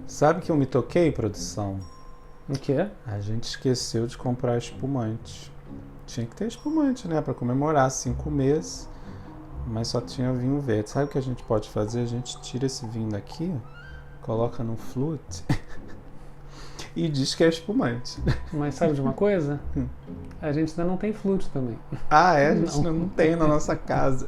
Sabe que eu me toquei, produção? O quê? A gente esqueceu de comprar espumante. Tinha que ter espumante, né? Pra comemorar 5 meses. Mas só tinha vinho verde. Sabe o que a gente pode fazer? A gente tira esse vinho daqui, coloca no flute e diz que é espumante. Mas sabe de uma coisa? A gente ainda não tem flute também. Ah, é? A gente não tem na nossa casa.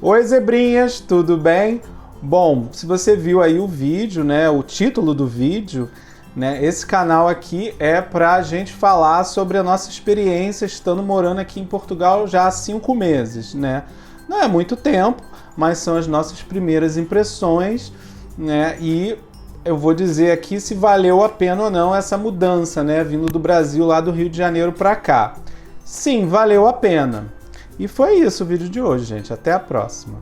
Oi, zebrinhas, tudo bem? Bom, se você viu aí o vídeo, né, o título do vídeo, né, esse canal aqui é pra gente falar sobre a nossa experiência estando morando aqui em Portugal já há 5 meses, né? Não é muito tempo, mas são as nossas primeiras impressões, né? E eu vou dizer aqui se valeu a pena ou não essa mudança, né, vindo do Brasil, lá do Rio de Janeiro pra cá. Sim, valeu a pena. E foi isso o vídeo de hoje, gente. Até a próxima.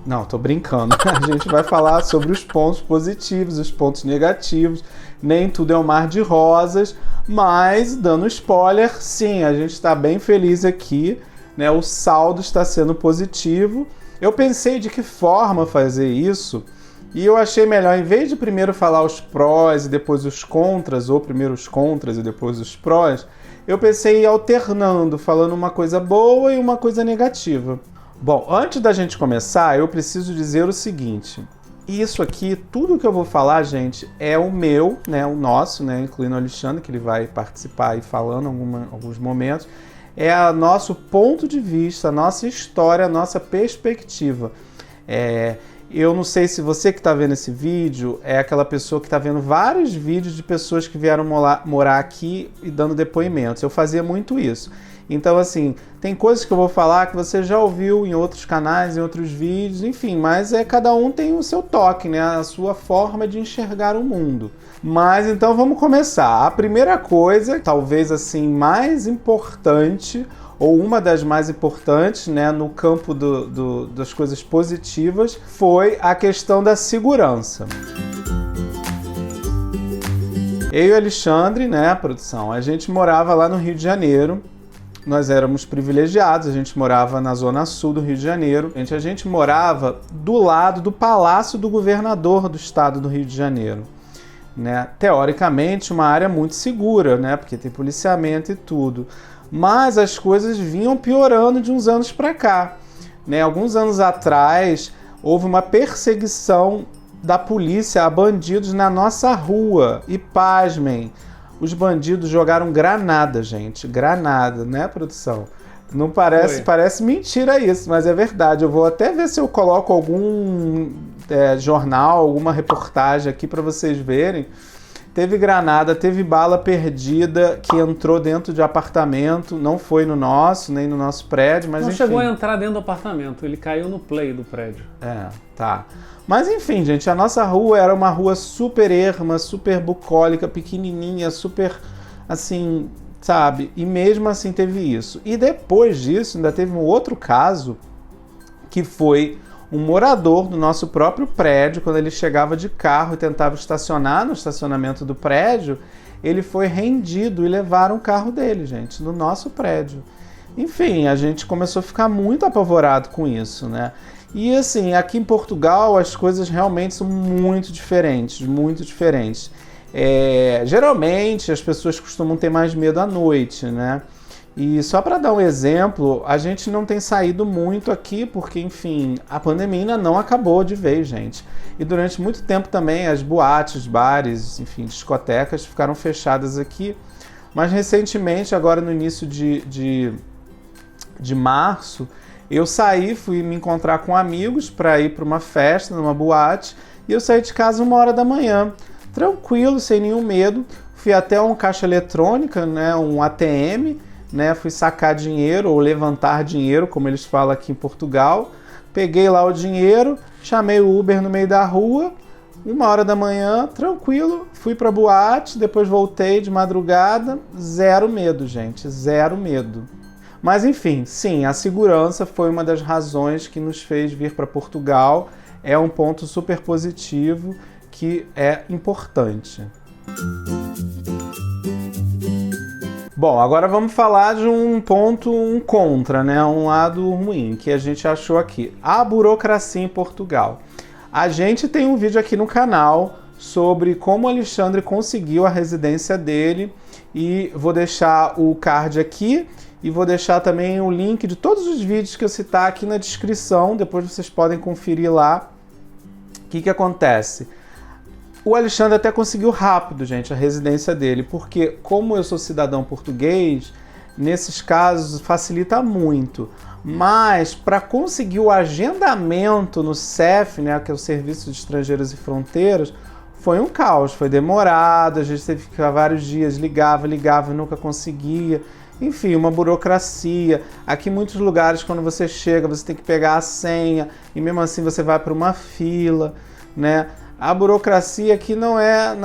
Não, tô brincando. A gente vai falar sobre os pontos positivos, os pontos negativos. Nem tudo é um mar de rosas, mas, dando spoiler, sim, a gente está bem feliz aqui, né? O saldo está sendo positivo. Eu pensei de que forma fazer isso, e eu achei melhor, em vez de primeiro falar os prós e depois os contras, ou primeiro os contras e depois os prós, eu pensei em ir alternando, falando uma coisa boa e uma coisa negativa. Bom, antes da gente começar, eu preciso dizer o seguinte. Isso aqui, tudo que eu vou falar, gente, é o meu, né, o nosso, né, incluindo o Alexandre, que ele vai participar e falando alguns momentos. É o nosso ponto de vista, a nossa história, a nossa perspectiva. Eu não sei se você que está vendo esse vídeo é aquela pessoa que está vendo vários vídeos de pessoas que vieram morar aqui e dando depoimentos. Eu fazia muito isso. Então, assim, tem coisas que eu vou falar que você já ouviu em outros canais, em outros vídeos, enfim, mas cada um tem o seu toque, né? A sua forma de enxergar o mundo. Mas, então, vamos começar. A primeira coisa, talvez, assim, mais importante, ou uma das mais importantes, né, no campo das coisas positivas, foi a questão da segurança. Eu e o Alexandre, né, produção, a gente morava lá no Rio de Janeiro. Nós éramos privilegiados, a gente morava na zona sul do Rio de Janeiro. A gente morava do lado do Palácio do Governador do Estado do Rio de Janeiro. Né? Teoricamente, uma área muito segura, né? Porque tem policiamento e tudo. Mas as coisas vinham piorando de uns anos para cá. Né? Alguns anos atrás, houve uma perseguição da polícia a bandidos na nossa rua. E pasmem, os bandidos jogaram granada, gente. Granada, né, produção? Não parece, parece mentira isso, mas é verdade. Eu vou até ver se eu coloco algum jornal, alguma reportagem aqui para vocês verem. Teve granada, teve bala perdida que entrou dentro de apartamento. Não foi no nosso, nem no nosso prédio, mas não enfim. Chegou a entrar dentro do apartamento, ele caiu no play do prédio. Tá. Mas enfim, gente, a nossa rua era uma rua super erma, super bucólica, pequenininha, super, assim, sabe? E mesmo assim teve isso. E depois disso, ainda teve um outro caso, que foi um morador do nosso próprio prédio, quando ele chegava de carro e tentava estacionar no estacionamento do prédio, ele foi rendido e levaram o carro dele, gente, no nosso prédio. Enfim, a gente começou a ficar muito apavorado com isso, né? E assim, aqui em Portugal as coisas realmente são muito diferentes, muito diferentes. Geralmente as pessoas costumam ter mais medo à noite, né? E só para dar um exemplo, a gente não tem saído muito aqui porque, enfim, a pandemia ainda não acabou de vez, gente. E durante muito tempo também as boates, bares, enfim, discotecas ficaram fechadas aqui. Mas recentemente, agora no início de março, eu saí, fui me encontrar com amigos para ir para uma festa, numa boate, e eu saí de casa 1h da manhã, tranquilo, sem nenhum medo. Fui até um caixa eletrônica, né, um ATM, né, fui sacar dinheiro ou levantar dinheiro, como eles falam aqui em Portugal. Peguei lá o dinheiro, chamei o Uber no meio da rua, 1h da manhã, tranquilo, fui para a boate, depois voltei de madrugada, zero medo, gente, zero medo. Mas enfim, sim, a segurança foi uma das razões que nos fez vir para Portugal. É um ponto super positivo que é importante. Bom, agora vamos falar de um ponto, um contra, né? Um lado ruim que a gente achou aqui. A burocracia em Portugal. A gente tem um vídeo aqui no canal sobre como o Alexandre conseguiu a residência dele e vou deixar o card aqui e vou deixar também o link de todos os vídeos que eu citar aqui na descrição, depois vocês podem conferir lá. O que acontece? O Alexandre até conseguiu rápido, gente, a residência dele, porque como eu sou cidadão português, nesses casos facilita muito. Mas para conseguir o agendamento no CEF, né, que é o Serviço de Estrangeiros e Fronteiras, foi um caos, foi demorado, a gente teve que ficar vários dias, ligava e nunca conseguia. Enfim, uma burocracia. Aqui em muitos lugares, quando você chega, você tem que pegar a senha e mesmo assim você vai para uma fila, né? A burocracia aqui não é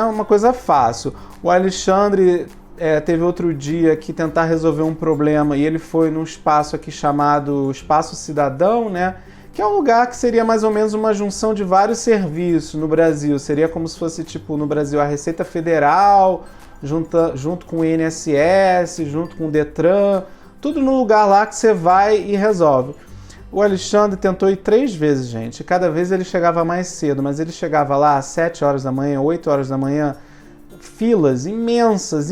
uma coisa fácil. O Alexandre teve outro dia que tentar resolver um problema e ele foi num espaço aqui chamado Espaço Cidadão, né? Que é um lugar que seria mais ou menos uma junção de vários serviços no Brasil. Seria como se fosse, tipo, no Brasil a Receita Federal, junto com o INSS, junto com o Detran, tudo no lugar lá que você vai e resolve. O Alexandre tentou ir 3 vezes, gente. Cada vez ele chegava mais cedo, mas ele chegava lá às 7 horas da manhã, 8 horas da manhã, filas imensas.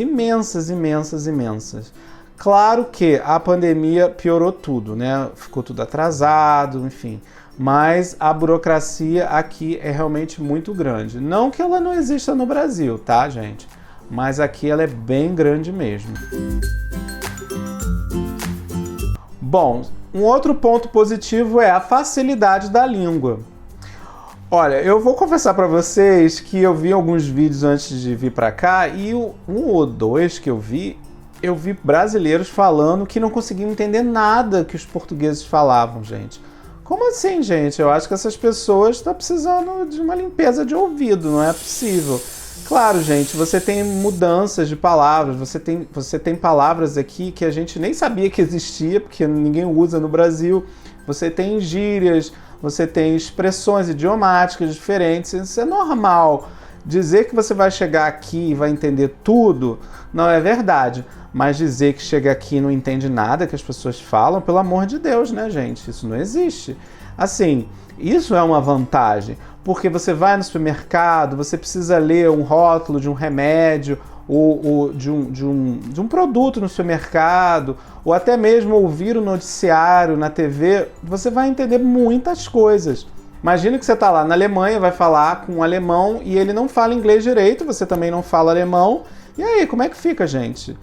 Claro que a pandemia piorou tudo, né? Ficou tudo atrasado, enfim. Mas a burocracia aqui é realmente muito grande. Não que ela não exista no Brasil, tá, gente? Mas aqui ela é bem grande mesmo. Bom, um outro ponto positivo é a facilidade da língua. Olha, eu vou confessar para vocês que eu vi alguns vídeos antes de vir para cá e um ou dois que eu vi brasileiros falando que não conseguiam entender nada que os portugueses falavam, gente. Como assim, gente? Eu acho que essas pessoas estão precisando de uma limpeza de ouvido, não é possível. Claro, gente, você tem mudanças de palavras, você tem palavras aqui que a gente nem sabia que existia, porque ninguém usa no Brasil. Você tem gírias, você tem expressões idiomáticas diferentes, isso é normal. Dizer que você vai chegar aqui e vai entender tudo, não é verdade. Mas dizer que chega aqui e não entende nada que as pessoas falam, pelo amor de Deus, né, gente? Isso não existe. Assim, isso é uma vantagem, porque você vai no supermercado, você precisa ler um rótulo de um remédio, ou de um produto no supermercado, ou até mesmo ouvir o noticiário na TV, você vai entender muitas coisas. Imagina que você está lá na Alemanha, vai falar com um alemão e ele não fala inglês direito, você também não fala alemão. E aí, como é que fica, gente?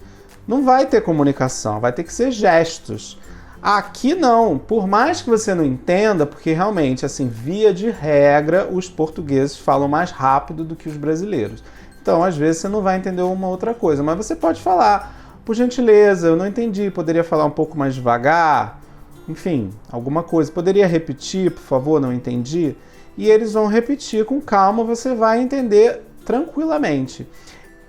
Não vai ter comunicação, vai ter que ser gestos. Aqui não, por mais que você não entenda, porque realmente, assim, via de regra, os portugueses falam mais rápido do que os brasileiros. Então, às vezes, você não vai entender uma outra coisa, mas você pode falar, por gentileza, eu não entendi, poderia falar um pouco mais devagar? Enfim, alguma coisa. Poderia repetir, por favor, não entendi? E eles vão repetir com calma, você vai entender tranquilamente.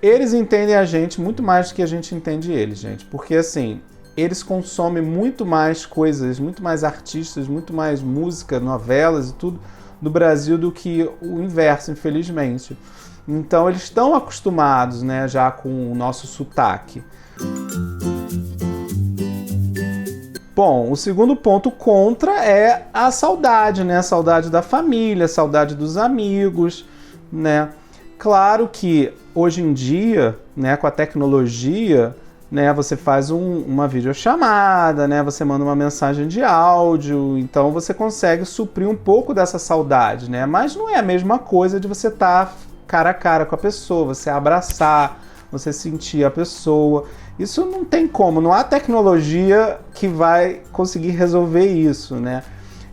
Eles entendem a gente muito mais do que a gente entende eles, gente. Porque, assim, eles consomem muito mais coisas, muito mais artistas, muito mais música, novelas e tudo do Brasil do que o inverso, infelizmente. Então, eles estão acostumados, né, já com o nosso sotaque. Bom, o segundo ponto contra é a saudade, né? A saudade da família, a saudade dos amigos, né? Claro que hoje em dia, né, com a tecnologia, né, você faz uma videochamada, né, você manda uma mensagem de áudio, então você consegue suprir um pouco dessa saudade, né? Mas não é a mesma coisa de você estar cara a cara com a pessoa, você abraçar, você sentir a pessoa. Isso não tem como, não há tecnologia que vai conseguir resolver isso, né?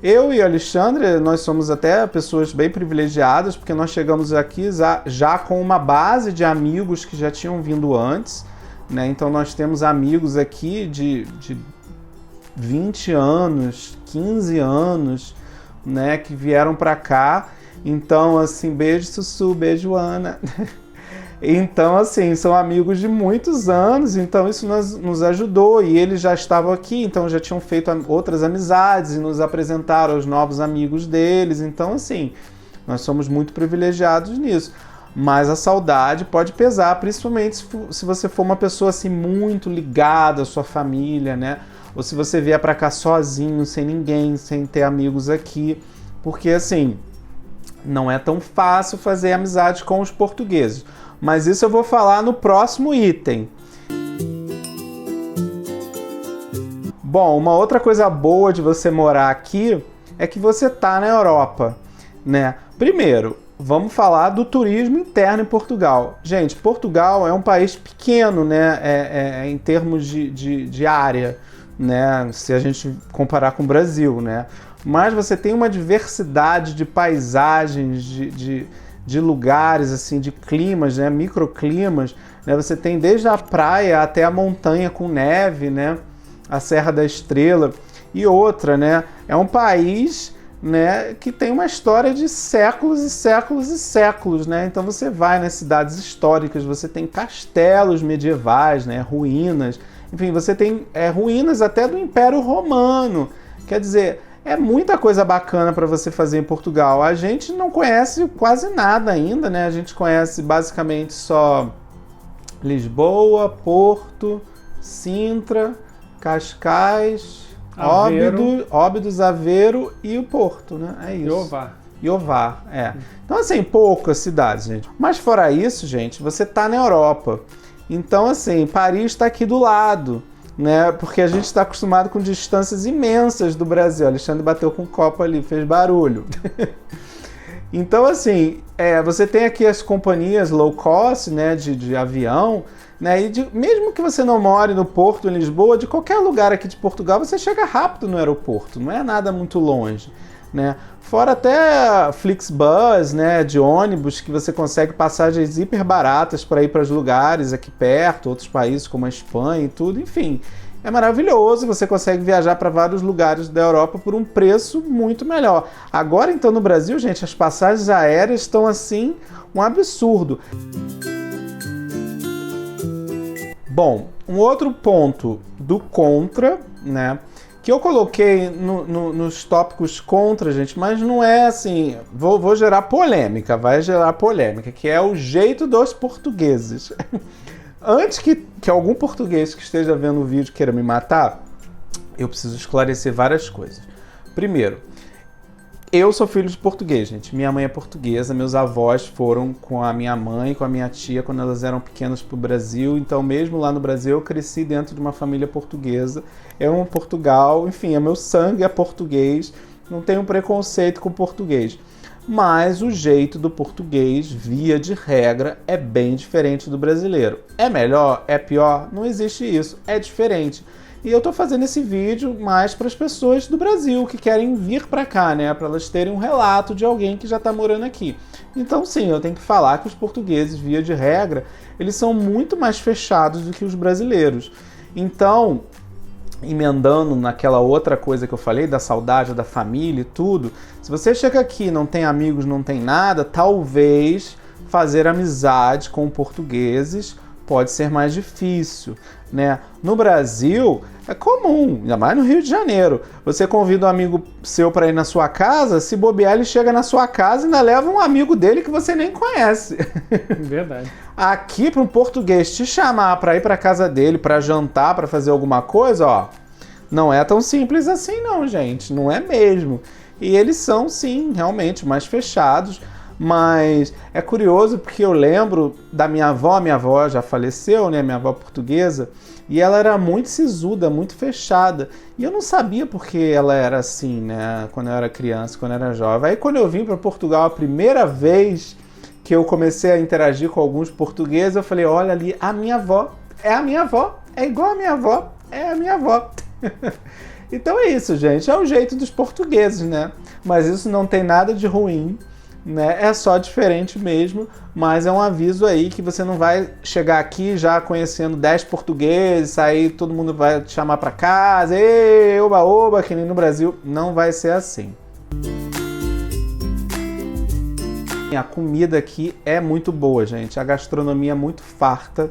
Eu e o Alexandre, nós somos até pessoas bem privilegiadas, porque nós chegamos aqui já com uma base de amigos que já tinham vindo antes, né? Então nós temos amigos aqui de 20 anos, 15 anos, né, que vieram para cá. Então, assim, beijo Sussu, beijo Ana. Então, assim, são amigos de muitos anos, então isso nos ajudou. E eles já estavam aqui, então já tinham feito outras amizades e nos apresentaram aos novos amigos deles. Então, assim, Nós somos muito privilegiados nisso. Mas a saudade pode pesar, principalmente se você for uma pessoa assim muito ligada à sua família, né? Ou se você vier para cá sozinho, sem ninguém, sem ter amigos aqui. Porque assim, não é tão fácil fazer amizade com os portugueses. Mas isso eu vou falar no próximo item. Bom, uma outra coisa boa de você morar aqui é que você tá na Europa, né? Primeiro, vamos falar do turismo interno em Portugal. Gente, Portugal é um país pequeno, né? Em termos de área, né? Se a gente comparar com o Brasil, né? Mas você tem uma diversidade de paisagens, de lugares, assim, de climas, né? Microclimas, né? Você tem desde a praia até a montanha com neve, né? A Serra da Estrela. E outra, né? É um país, né, que tem uma história de séculos e séculos e séculos, né? Então você vai nas cidades históricas, você tem castelos medievais, né? Ruínas. Enfim, você tem ruínas até do Império Romano. Quer dizer, é muita coisa bacana para você fazer em Portugal. A gente não conhece quase nada ainda, né? A gente conhece basicamente só Lisboa, Porto, Sintra, Cascais, Óbidos, Aveiro e o Porto, né? É isso. E Ovar, é. Então, assim, poucas cidades, gente. Mas fora isso, gente, você tá na Europa. Então, assim, Paris está aqui do lado, né? Porque a gente está acostumado com distâncias imensas do Brasil. Alexandre bateu com o copo ali, fez barulho. Então, assim, você tem aqui as companhias low cost, né, de avião, né, e mesmo que você não more no Porto, em Lisboa, de qualquer lugar aqui de Portugal, você chega rápido no aeroporto, não é nada muito longe, né? Fora até Flixbus, né, de ônibus, que você consegue passagens hiper baratas para ir para os lugares aqui perto, outros países como a Espanha e tudo, enfim. É maravilhoso, você consegue viajar para vários lugares da Europa por um preço muito melhor. Agora, então, no Brasil, gente, as passagens aéreas estão, assim, um absurdo. Bom, um outro ponto do contra, né, que eu coloquei nos tópicos contra, gente, mas não é assim, vou gerar polêmica, vai gerar polêmica, que é o jeito dos portugueses. Antes que algum português que esteja vendo o vídeo queira me matar, eu preciso esclarecer várias coisas. Primeiro, eu sou filho de português, gente. Minha mãe é portuguesa, meus avós foram com a minha mãe e com a minha tia quando elas eram pequenas para o Brasil. Então, mesmo lá no Brasil, eu cresci dentro de uma família portuguesa. Eu amo Portugal, enfim, meu sangue é português, não tenho preconceito com português. Mas o jeito do português, via de regra, é bem diferente do brasileiro. É melhor? É pior? Não existe isso, é diferente. E eu tô fazendo esse vídeo mais para as pessoas do Brasil que querem vir para cá, né? Para elas terem um relato de alguém que já tá morando aqui. Então, sim, eu tenho que falar que os portugueses, via de regra, eles são muito mais fechados do que os brasileiros. Então, emendando naquela outra coisa que eu falei, da saudade da família e tudo, se você chega aqui e não tem amigos, não tem nada, talvez fazer amizade com portugueses pode ser mais difícil, né? No Brasil, é comum, ainda mais no Rio de Janeiro. Você convida um amigo seu para ir na sua casa, se bobear, ele chega na sua casa e ainda leva um amigo dele que você nem conhece. Verdade. Aqui, para um português te chamar para ir para casa dele, para jantar, para fazer alguma coisa, ó, não é tão simples assim não, gente. Não é mesmo. E eles são, sim, realmente mais fechados. Mas é curioso porque eu lembro da minha avó já faleceu, né, minha avó portuguesa, e ela era muito sisuda, muito fechada, e eu não sabia porque ela era assim, né, quando eu era criança, quando eu era jovem. Aí quando eu vim para Portugal a primeira vez que eu comecei a interagir com alguns portugueses, eu falei, olha ali, a minha avó, é igual a minha avó, é a minha avó. Então é isso, gente, é o jeito dos portugueses, né, mas isso não tem nada de ruim, né? É só diferente mesmo, mas é um aviso aí que você não vai chegar aqui já conhecendo 10 portugueses, aí todo mundo vai te chamar para casa, ei, oba, oba, que nem no Brasil, não vai ser assim. A comida aqui é muito boa, gente, a gastronomia é muito farta,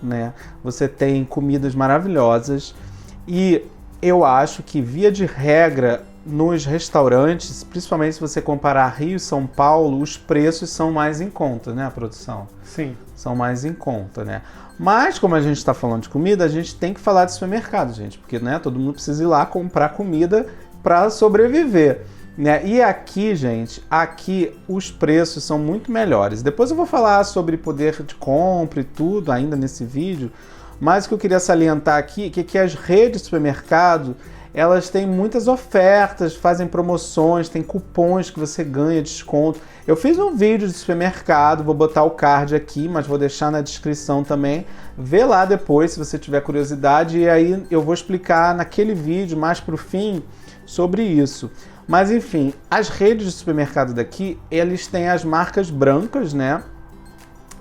né? Você tem comidas maravilhosas e eu acho que, via de regra, nos restaurantes, principalmente se você comparar Rio e São Paulo, os preços são mais em conta, né, a produção? Sim. São mais em conta, né? Mas, como a gente está falando de comida, a gente tem que falar de supermercado, gente, porque, né, todo mundo precisa ir lá comprar comida para sobreviver, né? E aqui, gente, aqui os preços são muito melhores. Depois eu vou falar sobre poder de compra e tudo ainda nesse vídeo, mas o que eu queria salientar aqui é que as redes de supermercado, elas têm muitas ofertas, fazem promoções, tem cupons que você ganha desconto. Eu fiz um vídeo de supermercado, vou botar o card aqui, mas vou deixar na descrição também. Vê lá depois, se você tiver curiosidade, e aí eu vou explicar naquele vídeo, mais pro fim, sobre isso. Mas enfim, as redes de supermercado daqui, eles têm as marcas brancas, né?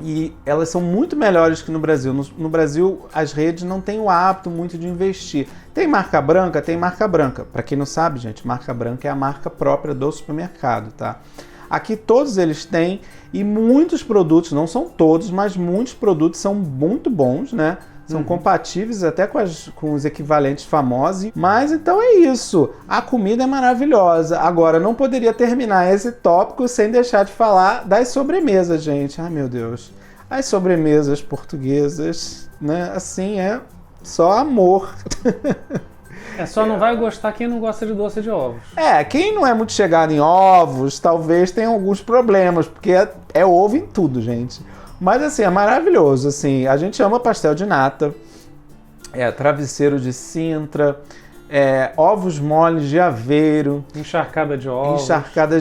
E elas são muito melhores que no Brasil. No Brasil, as redes não têm o hábito muito de investir. Tem marca branca? Tem marca branca. Para quem não sabe, gente, marca branca é a marca própria do supermercado, tá? Aqui todos eles têm, e muitos produtos, não são todos, mas muitos produtos são muito bons, né? São compatíveis até com os equivalentes famosos. Mas então é isso. A comida é maravilhosa. Agora, não poderia terminar esse tópico sem deixar de falar das sobremesas, gente. Ai, meu Deus. As sobremesas portuguesas, né? Assim, é só amor. Só não vai gostar quem não gosta de doce de ovos. Quem não é muito chegado em ovos, talvez tenha alguns problemas, porque é ovo em tudo, gente. Mas assim, é maravilhoso, assim, a gente ama pastel de nata, travesseiro de Sintra, ovos moles de Aveiro, encharcadas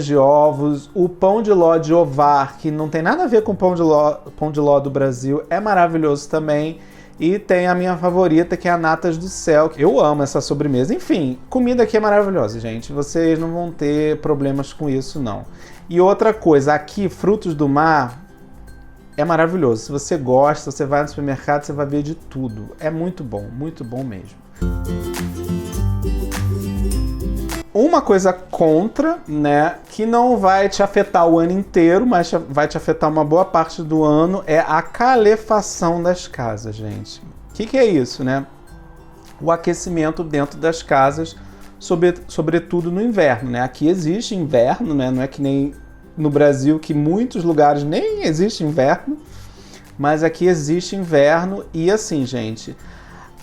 de ovos, o pão de ló de Ovar, que não tem nada a ver com pão de ló do Brasil, é maravilhoso também. E tem a minha favorita, que é a Natas do Céu. Eu amo essa sobremesa. Enfim, comida aqui é maravilhosa, gente. Vocês não vão ter problemas com isso, não. E outra coisa, aqui, frutos do mar é maravilhoso. Se você gosta, você vai no supermercado, você vai ver de tudo. É muito bom mesmo. Uma coisa contra, né, que não vai te afetar o ano inteiro, mas vai te afetar uma boa parte do ano, é a calefação das casas, gente. O que é isso, né? O aquecimento dentro das casas, sobretudo no inverno, né? Aqui existe inverno, né? Não é que nem no Brasil, que muitos lugares nem existe inverno, mas aqui existe inverno e assim, gente,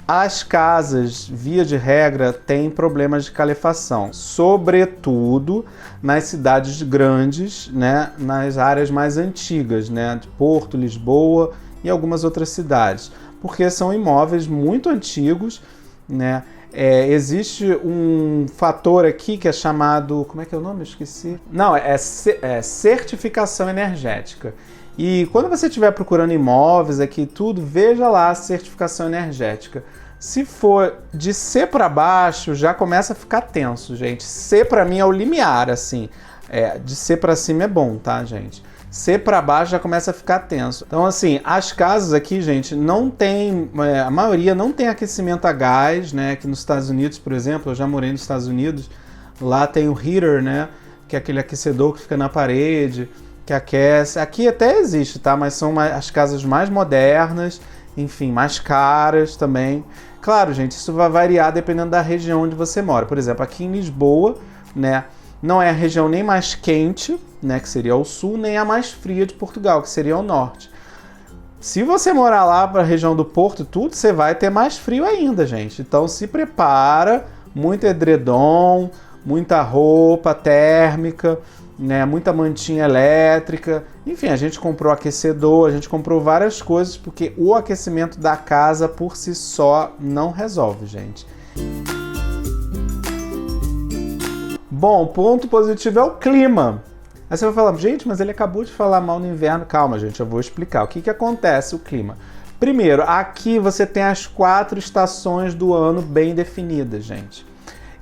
as casas, via de regra, têm problemas de calefação, sobretudo nas cidades grandes, né, nas áreas mais antigas, né, de Porto, Lisboa e algumas outras cidades, porque são imóveis muito antigos, né. Existe um fator aqui que é chamado... Como é que é o nome? Eu esqueci. Não, é certificação energética. E quando você estiver procurando imóveis aqui tudo, veja lá a certificação energética. Se for de C para baixo, já começa a ficar tenso, gente. C para mim é o limiar, assim. De C para cima é bom, tá, gente? C para baixo já começa a ficar tenso. Então, assim, as casas aqui, gente, não tem... a maioria não tem aquecimento a gás, né? Aqui nos Estados Unidos, por exemplo, eu já morei nos Estados Unidos. Lá tem o heater, né? Que é aquele aquecedor que fica na parede, que aquece. Aqui até existe, tá? Mas são as casas mais modernas, enfim, mais caras também. Claro, gente, isso vai variar dependendo da região onde você mora. Por exemplo, aqui em Lisboa, né? Não é a região nem mais quente, né, que seria o sul, nem a mais fria de Portugal, que seria o norte. Se você morar lá para a região do Porto e tudo, você vai ter mais frio ainda, gente. Então se prepara, muito edredom, muita roupa térmica, né, muita mantinha elétrica. Enfim, a gente comprou aquecedor, a gente comprou várias coisas, porque o aquecimento da casa por si só não resolve, gente. Bom, ponto positivo é o clima. Aí você vai falar, gente, mas ele acabou de falar mal no inverno. Calma, gente, eu vou explicar. O que acontece o clima? Primeiro, aqui você tem as 4 estações do ano bem definidas, gente.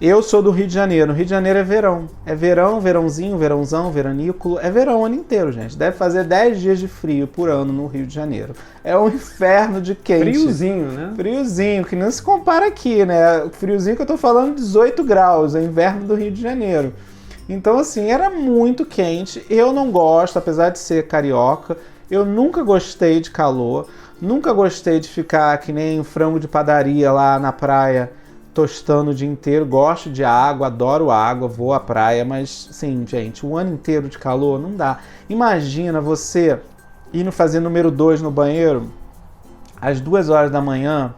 Eu sou do Rio de Janeiro. No Rio de Janeiro é verão. É verão, verãozinho, verãozão, veranículo. É verão o ano inteiro, gente. Deve fazer 10 dias de frio por ano no Rio de Janeiro. É um inferno de quente. Friozinho, né? Friozinho, que não se compara aqui, né? O friozinho que eu tô falando, 18 graus. É inverno do Rio de Janeiro. Então, assim, era muito quente. Eu não gosto, apesar de ser carioca. Eu nunca gostei de calor. Nunca gostei de ficar que nem um frango de padaria lá na praia, tostando o dia inteiro, gosto de água, adoro água, vou à praia, mas sim, gente, um ano inteiro de calor não dá. Imagina você indo fazer número 2 no banheiro às 2 horas da manhã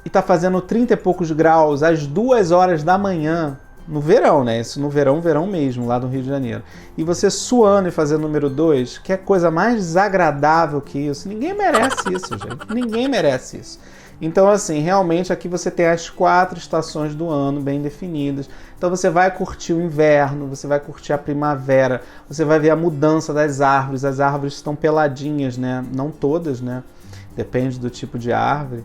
e tá fazendo 30 e poucos graus às 2 horas da manhã, no verão, né? Isso no verão mesmo, lá no Rio de Janeiro. E você suando e fazendo número 2, que é coisa mais desagradável que isso. Ninguém merece isso, gente. Ninguém merece isso. Então, assim, realmente aqui você tem as 4 estações do ano bem definidas. Então você vai curtir o inverno, você vai curtir a primavera, você vai ver a mudança das árvores. As árvores estão peladinhas, né? Não todas, né? Depende do tipo de árvore,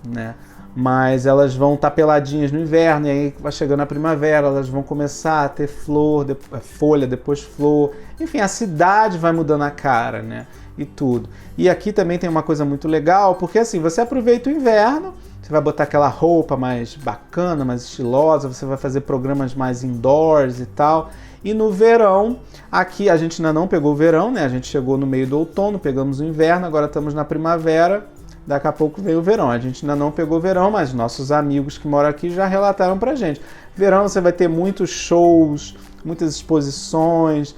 né? Mas elas vão estar peladinhas no inverno, e aí vai chegando a primavera, elas vão começar a ter folha, depois flor. Enfim, a cidade vai mudando a cara, né? E tudo. E aqui também tem uma coisa muito legal, porque assim, você aproveita o inverno, você vai botar aquela roupa mais bacana, mais estilosa, você vai fazer programas mais indoors e tal. E no verão, aqui a gente ainda não pegou o verão, né? A gente chegou no meio do outono, pegamos o inverno, agora estamos na primavera, daqui a pouco vem o verão. A gente ainda não pegou o verão, mas nossos amigos que moram aqui já relataram pra gente. Verão você vai ter muitos shows, muitas exposições,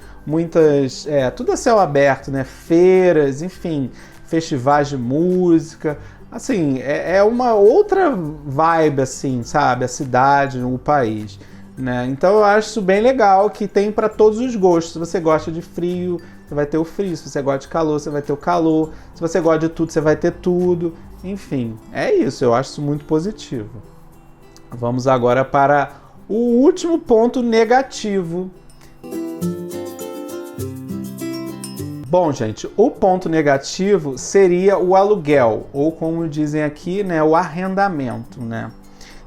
tudo a céu aberto, né? Feiras, enfim, festivais de música. Assim, é uma outra vibe, assim, sabe? A cidade, o país, né? Então eu acho isso bem legal, que tem para todos os gostos. Se você gosta de frio, você vai ter o frio. Se você gosta de calor, você vai ter o calor. Se você gosta de tudo, você vai ter tudo. Enfim, é isso. Eu acho isso muito positivo. Vamos agora para o último ponto negativo. Bom, gente, o ponto negativo seria o aluguel, ou como dizem aqui, né, o arrendamento, né?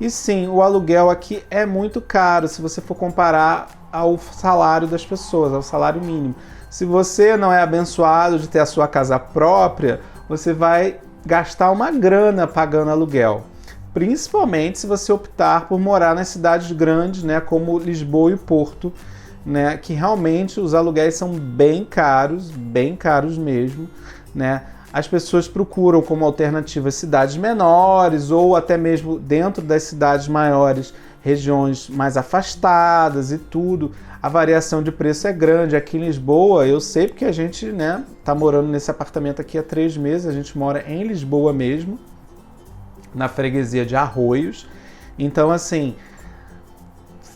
E sim, o aluguel aqui é muito caro se você for comparar ao salário das pessoas, ao salário mínimo. Se você não é abençoado de ter a sua casa própria, você vai gastar uma grana pagando aluguel. Principalmente se você optar por morar nas cidades grandes, né, como Lisboa e Porto, né, que realmente os aluguéis são bem caros mesmo, né? As pessoas procuram como alternativa cidades menores ou até mesmo dentro das cidades maiores, regiões mais afastadas e tudo. A variação de preço é grande. Aqui em Lisboa, eu sei porque a gente, né, tá morando nesse apartamento aqui há 3 meses, a gente mora em Lisboa mesmo, na freguesia de Arroios. Então, assim,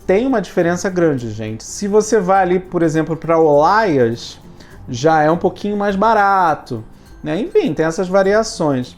tem uma diferença grande, gente. Se você vai ali, por exemplo, para Olaias, já é um pouquinho mais barato, né? Enfim, tem essas variações.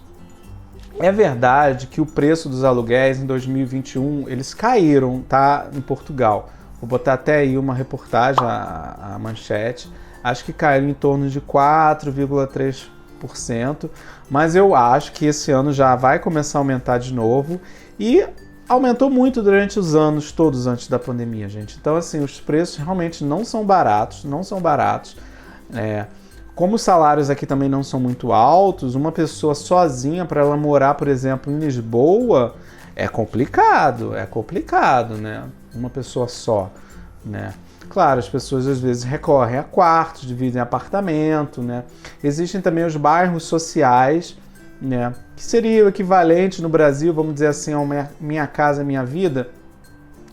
É verdade que o preço dos aluguéis em 2021, eles caíram, tá? Em Portugal. Vou botar até aí uma reportagem, a manchete. Acho que caíram em torno de 4,3%, mas eu acho que esse ano já vai começar a aumentar de novo. E aumentou muito durante os anos todos antes da pandemia, gente. Então, assim, os preços realmente não são baratos, Como os salários aqui também não são muito altos, uma pessoa sozinha, para ela morar, por exemplo, em Lisboa, é complicado, né? Uma pessoa só, né? Claro, as pessoas às vezes recorrem a quartos, dividem apartamento, né? Existem também os bairros sociais, né, que seria o equivalente no Brasil, vamos dizer assim, ao Minha Casa Minha Vida,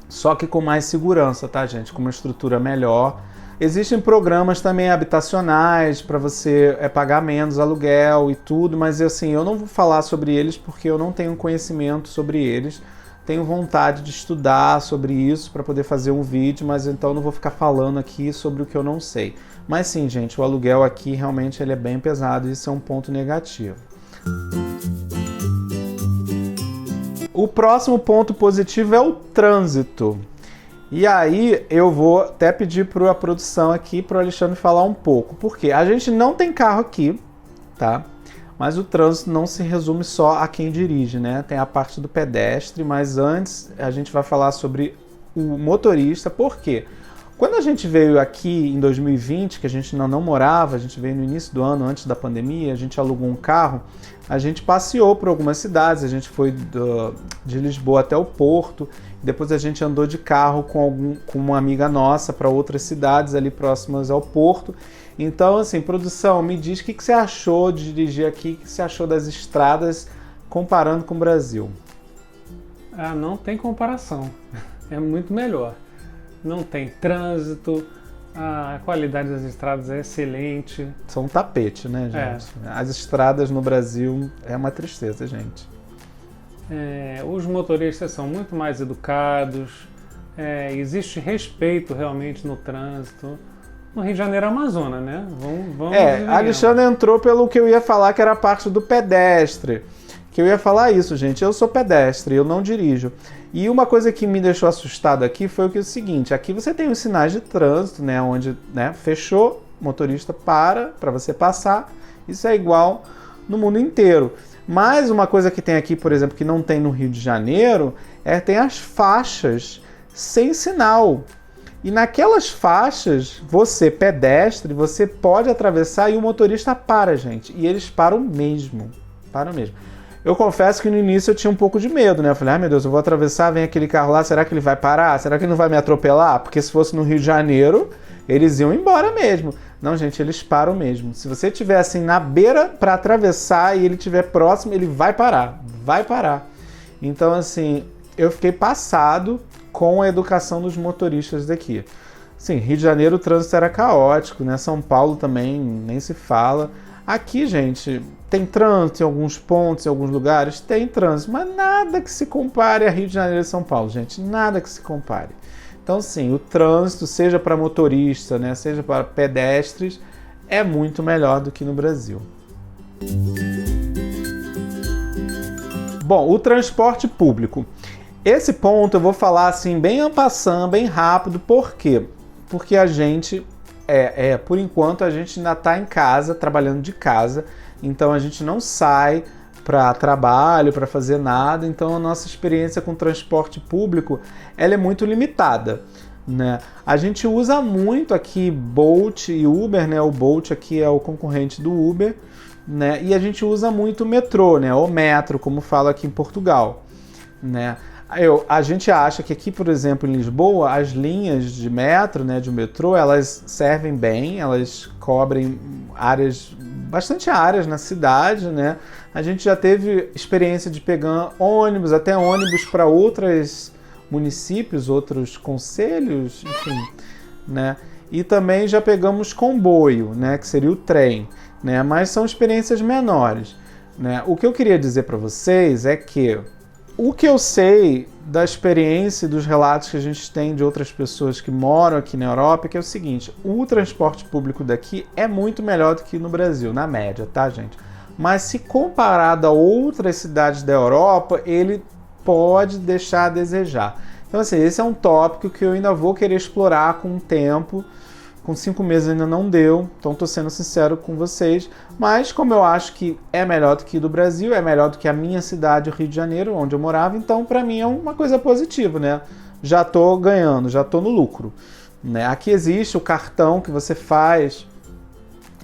só que com mais segurança, tá, gente? Com uma estrutura melhor. Existem programas também habitacionais para você pagar menos aluguel e tudo, mas assim, eu não vou falar sobre eles porque eu não tenho conhecimento sobre eles. Tenho vontade de estudar sobre isso para poder fazer um vídeo, mas então não vou ficar falando aqui sobre o que eu não sei. Mas sim, gente, o aluguel aqui realmente ele é bem pesado e isso é um ponto negativo. O próximo ponto positivo é o trânsito. E aí eu vou até pedir para a produção aqui, para o Alexandre falar um pouco. Porque a gente não tem carro aqui, tá? Mas o trânsito não se resume só a quem dirige, né? Tem a parte do pedestre, mas antes a gente vai falar sobre o motorista. Por quê? Quando a gente veio aqui em 2020, que a gente ainda não morava, a gente veio no início do ano, antes da pandemia, a gente alugou um carro, a gente passeou por algumas cidades, a gente foi de Lisboa até o Porto, depois a gente andou de carro com uma amiga nossa para outras cidades ali próximas ao Porto. Então, assim, produção, me diz o que você achou de dirigir aqui, o que você achou das estradas comparando com o Brasil? Não tem comparação. É muito melhor. Não tem trânsito, a qualidade das estradas é excelente. São um tapete, né, gente? As estradas no Brasil é uma tristeza, gente. Os motoristas são muito mais educados, existe respeito realmente no trânsito. No Rio de Janeiro, Amazonas, né? Vamos a Alexandre entrou pelo que eu ia falar, que era a parte do pedestre. Que eu ia falar isso, gente. Eu sou pedestre, eu não dirijo. E uma coisa que me deixou assustado aqui foi o seguinte: aqui você tem os sinais de trânsito, né? Onde, né, fechou, motorista para você passar. Isso é igual no mundo inteiro. Mas uma coisa que tem aqui, por exemplo, que não tem no Rio de Janeiro, tem as faixas sem sinal. E naquelas faixas, você, pedestre, você pode atravessar e o motorista para, gente. E eles param mesmo. Param mesmo. Eu confesso que no início eu tinha um pouco de medo, né? Eu falei, meu Deus, eu vou atravessar, vem aquele carro lá, será que ele vai parar? Será que ele não vai me atropelar? Porque se fosse no Rio de Janeiro, eles iam embora mesmo. Não, gente, eles param mesmo. Se você estiver assim na beira para atravessar e ele estiver próximo, ele vai parar. Vai parar. Então, assim, eu fiquei passado com a educação dos motoristas daqui. Sim, Rio de Janeiro o trânsito era caótico, né? São Paulo também, nem se fala. Aqui, gente, tem trânsito em alguns pontos, em alguns lugares, tem trânsito, mas nada que se compare a Rio de Janeiro e São Paulo, gente, nada que se compare. Então, sim, o trânsito, seja para motorista, né, seja para pedestres, é muito melhor do que no Brasil. Bom, o transporte público. Esse ponto eu vou falar assim, bem en passant, bem rápido, por quê? Porque a gente... por enquanto a gente ainda está em casa, trabalhando de casa, então a gente não sai para trabalho, para fazer nada, então a nossa experiência com transporte público ela é muito limitada, né? A gente usa muito aqui Bolt e Uber, né? O Bolt aqui é o concorrente do Uber, né? E a gente usa muito o metrô, né? O metro, como fala aqui em Portugal, né? A gente acha que aqui, por exemplo, em Lisboa, as linhas de metro, né, de metrô, elas servem bem, elas cobrem bastante áreas na cidade, né? A gente já teve experiência de pegar ônibus, até ônibus para outros municípios, outros concelhos, enfim, né? E também já pegamos comboio, né, que seria o trem, né? Mas são experiências menores, né? O que eu queria dizer para vocês é que o que eu sei da experiência e dos relatos que a gente tem de outras pessoas que moram aqui na Europa é que é o seguinte: o transporte público daqui é muito melhor do que no Brasil, na média, tá, gente? Mas se comparado a outras cidades da Europa, ele pode deixar a desejar. Então, assim, esse é um tópico que eu ainda vou querer explorar com o tempo. Com 5 meses ainda não deu, então estou sendo sincero com vocês. Mas como eu acho que é melhor do que do Brasil, é melhor do que a minha cidade, o Rio de Janeiro, onde eu morava, então para mim é uma coisa positiva, né? Já estou ganhando, já estou no lucro, né? Aqui existe o cartão que você faz,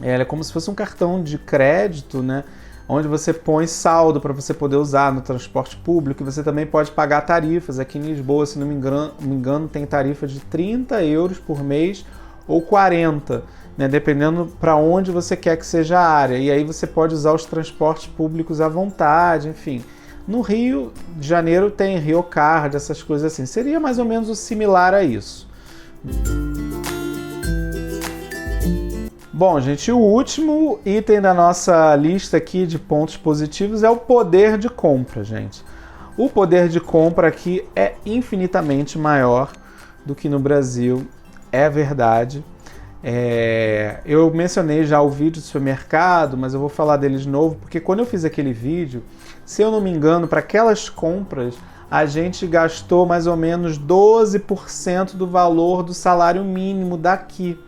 é como se fosse um cartão de crédito, né? Onde você põe saldo para você poder usar no transporte público, e você também pode pagar tarifas. Aqui em Lisboa, se não me engano, tem tarifa de 30 euros por mês, ou 40, né, dependendo para onde você quer que seja a área. E aí você pode usar os transportes públicos à vontade, enfim. No Rio de Janeiro tem Riocard, essas coisas assim. Seria mais ou menos o similar a isso. Bom, gente, o último item da nossa lista aqui de pontos positivos é o poder de compra, gente. O poder de compra aqui é infinitamente maior do que no Brasil. É verdade. Eu mencionei já o vídeo do supermercado, mas eu vou falar dele de novo, porque quando eu fiz aquele vídeo, se eu não me engano, para aquelas compras, a gente gastou mais ou menos 12% do valor do salário mínimo daqui.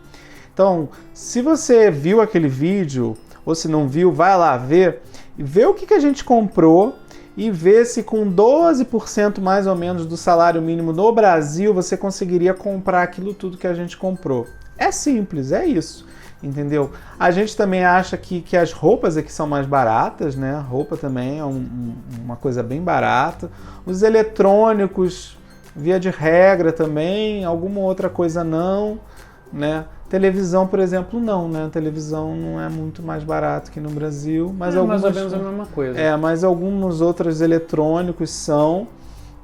Então, se você viu aquele vídeo, ou se não viu, vai lá ver, e vê o que a gente comprou, e ver se com 12% mais ou menos do salário mínimo no Brasil você conseguiria comprar aquilo tudo que a gente comprou. É simples, é isso, entendeu? A gente também acha que as roupas aqui são mais baratas, né? A roupa também é uma coisa bem barata. Os eletrônicos, via de regra também, alguma outra coisa não, né? Televisão, por exemplo, não, né? A televisão não é muito mais barato que no Brasil, mas mais ou menos a mesma coisa. Mas alguns outros eletrônicos são,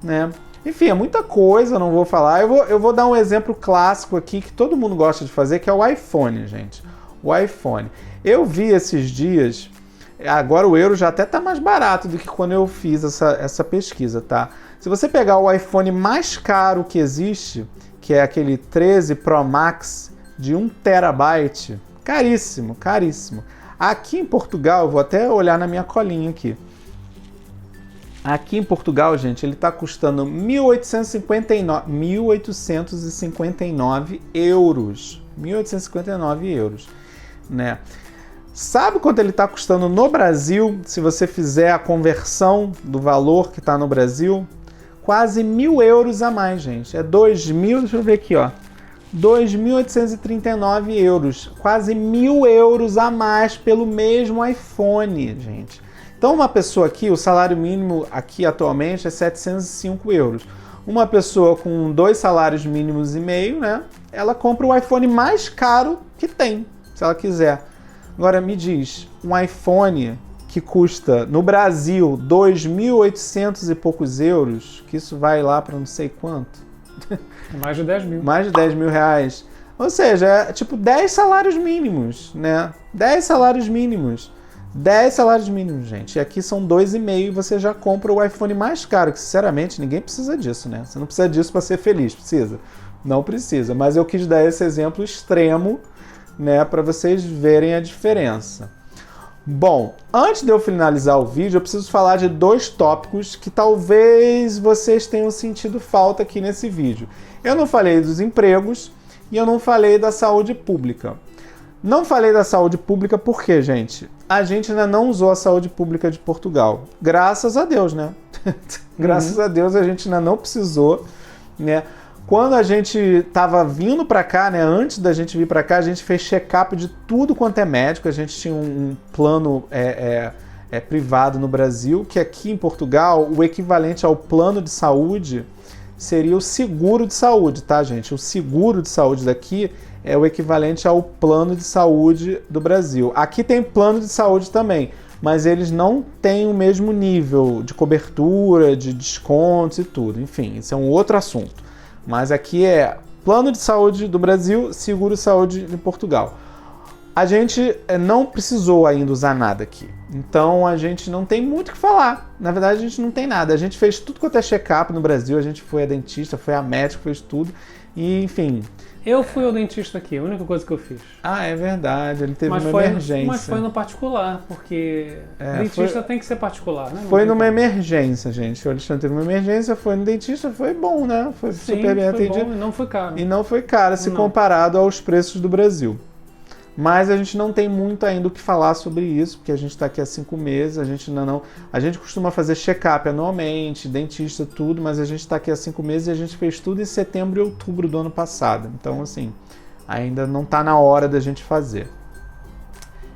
né? Enfim, é muita coisa, não vou falar. Eu vou dar um exemplo clássico aqui que todo mundo gosta de fazer, que é o iPhone, gente. O iPhone. Eu vi esses dias, agora o euro já até tá mais barato do que quando eu fiz essa pesquisa, tá? Se você pegar o iPhone mais caro que existe, que é aquele 13 Pro Max de 1 terabyte, caríssimo, caríssimo. Aqui em Portugal, eu vou até olhar na minha colinha aqui. Aqui em Portugal, gente, ele está custando 1.859 euros. 1.859 euros, né? Sabe quanto ele está custando no Brasil, se você fizer a conversão do valor que está no Brasil? Quase 1.000 euros a mais, gente. É 2.000, deixa eu ver aqui, ó. 2.839 euros. Quase 1.000 euros a mais pelo mesmo iPhone, gente. Então, uma pessoa aqui, o salário mínimo aqui atualmente é 705 euros. Uma pessoa com 2 salários mínimos e meio, né? Ela compra o iPhone mais caro que tem, se ela quiser. Agora, me diz, um iPhone que custa, no Brasil, 2.800 e poucos euros, que isso vai lá para não sei quanto. Mais de 10 mil. Mais de 10 mil reais. Ou seja, é tipo 10 salários mínimos, né? 10 salários mínimos. 10 salários mínimos, gente. E aqui são 2,5 e você já compra o iPhone mais caro, que sinceramente ninguém precisa disso, né? Você não precisa disso para ser feliz, precisa? Não precisa. Mas eu quis dar esse exemplo extremo, né, para vocês verem a diferença. Bom, antes de eu finalizar o vídeo, eu preciso falar de 2 tópicos que talvez vocês tenham sentido falta aqui nesse vídeo. Eu não falei dos empregos e eu não falei da saúde pública. Não falei da saúde pública porque, gente, a gente ainda não usou a saúde pública de Portugal. Graças a Deus, né? Graças a Deus a gente ainda não precisou, né? Quando a gente estava vindo para cá, né? Antes da gente vir para cá, a gente fez check-up de tudo quanto é médico. A gente tinha um plano privado no Brasil, que aqui em Portugal, o equivalente ao plano de saúde seria o seguro de saúde, tá, gente? O seguro de saúde daqui é o equivalente ao plano de saúde do Brasil. Aqui tem plano de saúde também, mas eles não têm o mesmo nível de cobertura, de descontos e tudo. Enfim, isso é um outro assunto. Mas aqui é plano de saúde do Brasil, seguro de saúde de Portugal. A gente não precisou ainda usar nada aqui. Então a gente não tem muito o que falar. Na verdade, a gente não tem nada. A gente fez tudo quanto é check-up no Brasil. A gente foi a dentista, foi a médico, fez tudo. E, enfim. Eu fui ao dentista aqui, a única coisa que eu fiz. Ah, é verdade. Ele teve uma emergência. Mas foi no particular, porque dentista tem que ser particular, né? Foi numa emergência, gente. O Alexandre teve uma emergência, foi no dentista, foi bom, né? Foi super bem atendido. Bom, e não foi caro. E não foi caro se comparado aos preços do Brasil. Mas a gente não tem muito ainda o que falar sobre isso, porque a gente está aqui há 5 meses, a gente ainda não... A gente costuma fazer check-up anualmente, dentista, tudo, mas a gente está aqui há 5 meses e a gente fez tudo em setembro e outubro do ano passado. Então, assim, ainda não está na hora da gente fazer.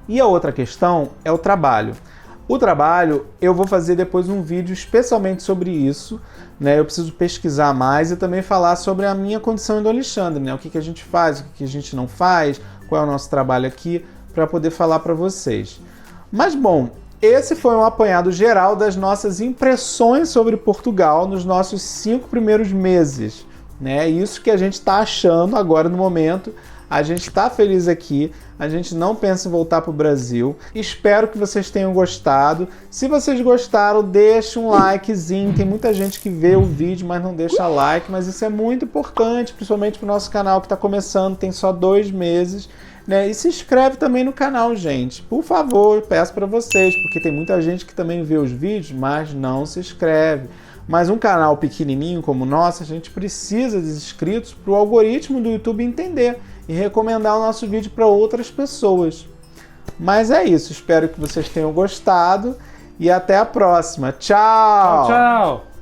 E a outra questão é o trabalho. O trabalho, eu vou fazer depois um vídeo especialmente sobre isso, né? Eu preciso pesquisar mais e também falar sobre a minha condição e do Alexandre, né? O que a gente faz, o que a gente não faz, qual é o nosso trabalho aqui, para poder falar para vocês. Mas, bom, esse foi um apanhado geral das nossas impressões sobre Portugal nos nossos 5 primeiros meses, né? Isso que a gente está achando agora no momento. A gente está feliz aqui, a gente não pensa em voltar para o Brasil. Espero que vocês tenham gostado. Se vocês gostaram, deixe um likezinho. Tem muita gente que vê o vídeo, mas não deixa like. Mas isso é muito importante, principalmente para o nosso canal que está começando, tem só 2 meses. Né? E se inscreve também no canal, gente. Por favor, peço para vocês, porque tem muita gente que também vê os vídeos, mas não se inscreve. Mas um canal pequenininho como o nosso, a gente precisa de inscritos para o algoritmo do YouTube entender e recomendar o nosso vídeo para outras pessoas. Mas é isso, espero que vocês tenham gostado e até a próxima. Tchau! Tchau, tchau!